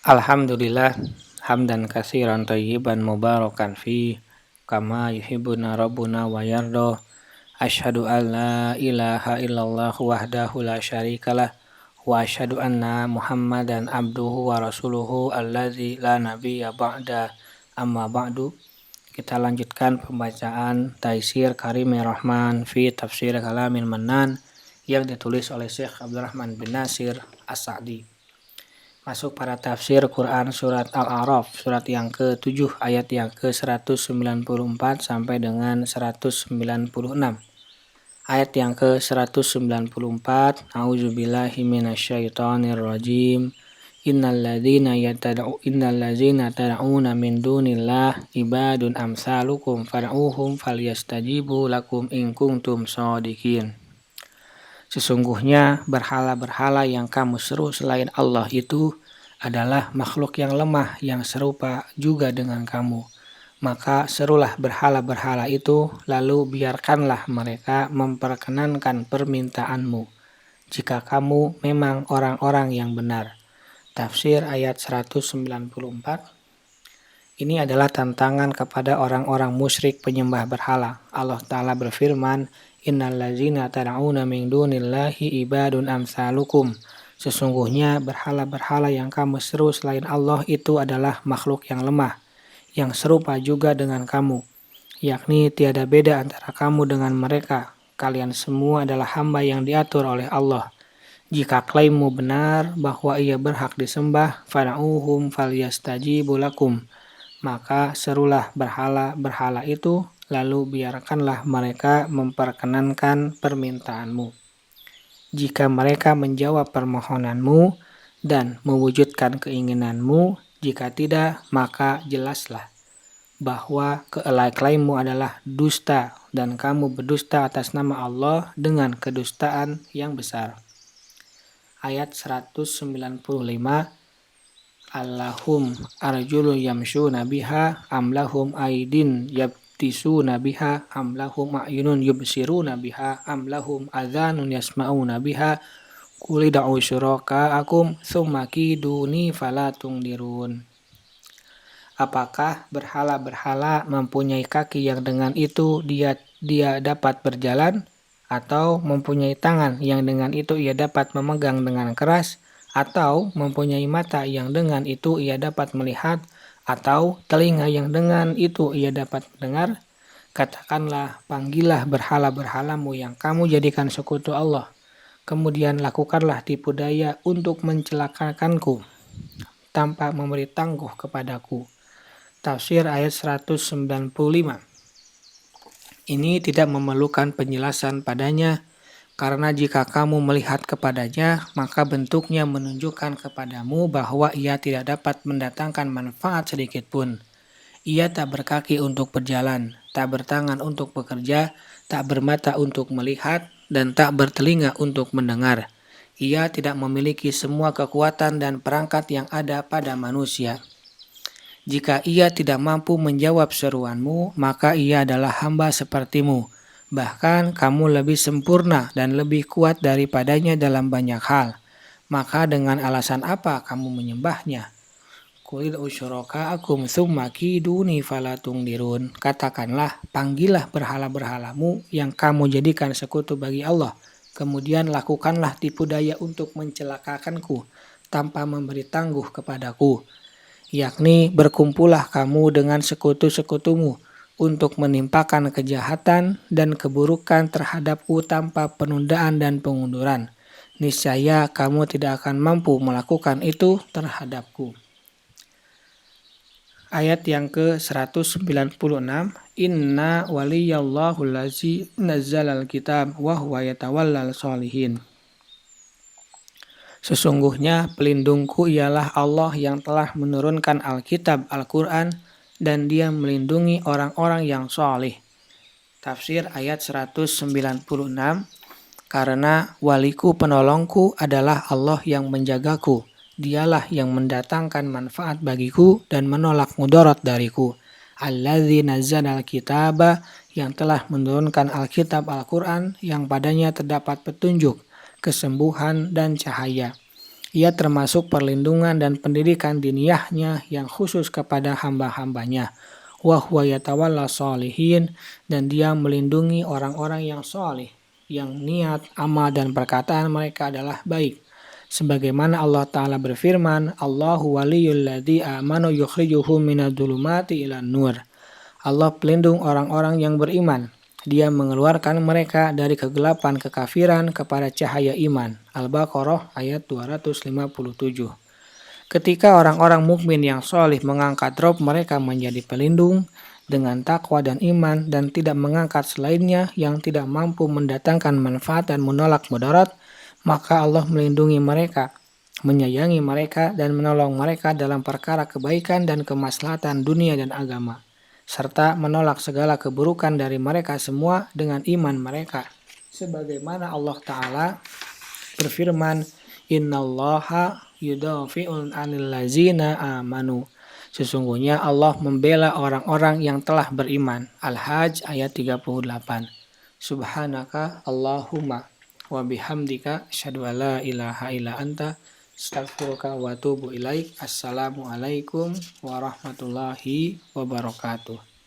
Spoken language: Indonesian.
Alhamdulillah hamdan katsiran thayyiban mubarakan fi kama yuhibbuna rabbuna wa yarda. Asyhadu an la ilaha illallah wahdahu la syarikalah wa asyhadu anna Muhammadan abduhu wa rasuluhu allazi la nabiyya ba'da. Amma ba'du. Kita lanjutkan pembacaan Taisir Karimir Rahman fi Tafsir Kalamil Mannan yang ditulis oleh Syekh Abdurrahman bin Nasir As-Sa'di. Masuk pada tafsir Quran surat Al-A'raf, surat yang ke-7 ayat yang ke-194 sampai dengan 196. Ayat yang ke-194, A'udzubillahi minasyaitonirrajim. Innal ladzina tad'una min dunillah ibadun amsalukum fad'uhum falyastajibu lakum in kuntum shadiqin. Sesungguhnya berhala-berhala yang kamu seru selain Allah itu adalah makhluk yang lemah yang serupa juga dengan kamu. Maka serulah berhala-berhala itu, lalu biarkanlah mereka memperkenankan permintaanmu, jika kamu memang orang-orang yang benar. Tafsir ayat 194. Ini adalah tantangan kepada orang-orang musyrik penyembah berhala. Allah Ta'ala berfirman, Innal ladzina tad'una min dunillahi ibadun amsalukum. Sesungguhnya berhala-berhala yang kamu seru selain Allah itu adalah makhluk yang lemah, yang serupa juga dengan kamu. Yakni tiada beda antara kamu dengan mereka. Kalian semua adalah hamba yang diatur oleh Allah. Jika klaimmu benar bahwa ia berhak disembah, fad'uhum falyastajibu lakum. Maka serulah berhala-berhala itu, lalu biarkanlah mereka memperkenankan permintaanmu. Jika mereka menjawab permohonanmu dan mewujudkan keinginanmu, jika tidak, maka jelaslah bahwa klaimmu adalah dusta dan kamu berdusta atas nama Allah dengan kedustaan yang besar. Ayat 195, Allahum arjulu yamshuna biha amlahum aidin yabtisuna biha amlahum a'yunun yubsiruna biha amlahum adhanun yasma'una biha qul da'u syuraka'akum tsumma kiduni fala tungdirun. Apakah berhala-berhala mempunyai kaki yang dengan itu dia dapat berjalan, atau mempunyai tangan yang dengan itu ia dapat memegang dengan keras, atau mempunyai mata yang dengan itu ia dapat melihat, atau telinga yang dengan itu ia dapat mendengar? Katakanlah, panggillah berhala-berhalamu yang kamu jadikan sekutu Allah. Kemudian lakukanlah tipu daya untuk mencelakakanku tanpa memberi tangguh kepadaku. Tafsir ayat 195. Ini tidak memerlukan penjelasan padanya, karena jika kamu melihat kepadanya, maka bentuknya menunjukkan kepadamu bahwa ia tidak dapat mendatangkan manfaat sedikit pun. Ia tak berkaki untuk berjalan, tak bertangan untuk bekerja, tak bermata untuk melihat, dan tak bertelinga untuk mendengar. Ia tidak memiliki semua kekuatan dan perangkat yang ada pada manusia. Jika ia tidak mampu menjawab seruanmu, maka ia adalah hamba sepertimu. Bahkan kamu lebih sempurna dan lebih kuat daripadanya dalam banyak hal. Maka dengan alasan apa kamu menyembahnya? Qul usyraka'akum tsumma kiduni fala tungdirun. Katakanlah, panggillah berhala-berhalamu yang kamu jadikan sekutu bagi Allah. Kemudian lakukanlah tipu daya untuk mencelakakanku tanpa memberi tangguh kepadaku. Yakni berkumpullah kamu dengan sekutu-sekutumu untuk menimpakan kejahatan dan keburukan terhadapku tanpa penundaan dan pengunduran. Niscaya kamu tidak akan mampu melakukan itu terhadapku. Ayat yang ke-196, Inna waliyallahu allazi nazzalal kitab wa huwa yatawallal sholihin. Sesungguhnya pelindungku ialah Allah yang telah menurunkan Alkitab Al-Quran dan dia melindungi orang-orang yang sholih. Tafsir ayat 196, karena waliku penolongku adalah Allah yang menjagaku. Dialah yang mendatangkan manfaat bagiku dan menolak mudarat dariku. Alladzi nazzalal kitaba, yang telah menurunkan Alkitab Al-Quran yang padanya terdapat petunjuk, kesembuhan dan cahaya. Ia termasuk perlindungan dan pendidikan diniyahnya yang khusus kepada hamba-hambanya. Wa huwa yatawalla sholihin, dan dia melindungi orang-orang yang soleh, yang niat, amal, dan perkataan mereka adalah baik. Sebagaimana Allah Ta'ala berfirman, Allahu waliyul ladzi amanu yukhrijuhum minadh-dhulumati ilan nur. Allah pelindung orang-orang yang beriman. Dia mengeluarkan mereka dari kegelapan kekafiran kepada cahaya iman. Al-Baqarah ayat 257. Ketika orang-orang mukmin yang solih mengangkat Rob mereka menjadi pelindung dengan takwa dan iman dan tidak mengangkat selainnya yang tidak mampu mendatangkan manfaat dan menolak mudarat, maka Allah melindungi mereka, menyayangi mereka, dan menolong mereka dalam perkara kebaikan dan kemaslahatan dunia dan agama, serta menolak segala keburukan dari mereka semua dengan iman mereka. Sebagaimana Allah Ta'ala berfirman, Innallaha yudafi'un 'anil ladzina amanu. Sesungguhnya Allah membela orang-orang yang telah beriman. Al-Hajj ayat 38. Subhanaka Allahumma wa bihamdika asyhadu an la ilaha illa anta astaghfiruka wa atubu ilaik. Assalamualaikum warahmatullahi wabarakatuh.